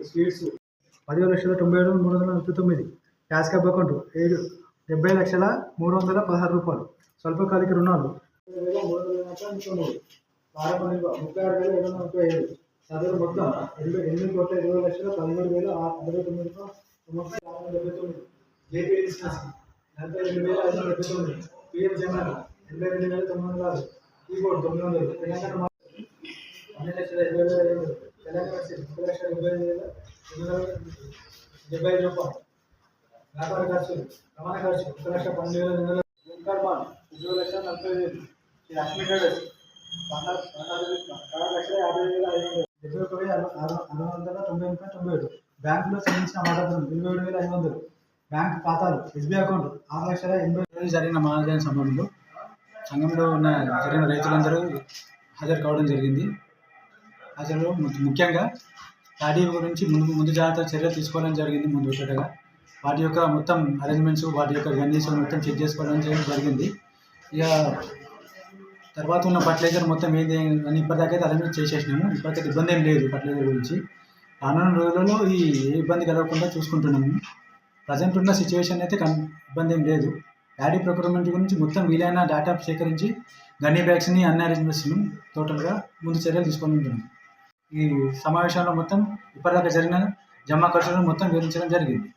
Sweets 10,97,349 cash cab account 70,03,16 రూపాయలు. స్వల్పకాలిక రుణాలు 36,737. సదరు మొత్తం 8,20,13,69,69. JP distance 42,579. పిఎం జమానా 82,906. కీబోర్డ్ 900. తెలంగాణ 12,20,500. తెలంగాణ 30,75,975 రూపాయలు. వ్యాపార ఖర్చులు రవాణా ఖర్చు 1,12,200. ఓంకార్ మాల్ 2,40,000. లక్ష్మీ ట్రేడర్స్ 16,50,500. 71,690.97. బ్యాంకులో చెల్లించిన వాటాదారులు 27,500. బ్యాంక్ ఖాతాలు ఎస్బీఐ అకౌంట్ 6,80,000. జరిగిన మహాజన సంఘంలో ఉన్న జరిగిన రైతులందరూ హాజరు కావడం జరిగింది. అసలు ముఖ్యంగా ప్యాడీ గురించి ముందు జాగ్రత్త చర్యలు తీసుకోవడం జరిగింది. ముందు వచ్చేటగా వాటి యొక్క మొత్తం అరేంజ్మెంట్స్, వాటి యొక్క కండిషన్ మొత్తం చెక్ చేసుకోవడం జరిగింది. ఇక తర్వాత ఉన్న ఫర్టిలైజర్ మొత్తం ఏది అని ఇప్పటిదాకైతే అరేంజ్మెంట్ చేసేసినాము. ఇప్పటికైతే ఇబ్బంది ఏం లేదు ఫర్టిలైజర్ గురించి. రానున్న రోజులలో ఏ ఇబ్బంది కలగకుండా చూసుకుంటున్నాము. ప్రజెంట్ ఉన్న సిచ్యువేషన్ అయితే ఇబ్బంది ఏం లేదు. ప్యాడీ ప్రొక్యూర్మెంట్ గురించి మొత్తం వీలైన డేటా సేకరించి గన్నీ బ్యాగ్స్ని అన్ని అరేంజ్మెంట్స్ను టోటల్గా ముందు చర్యలు తీసుకుంటున్నాం. ఈ సమావేశంలో మొత్తం ఇప్పటిదాకా జరిగిన జమా ఖర్చులను మొత్తం వివరించడం జరిగింది.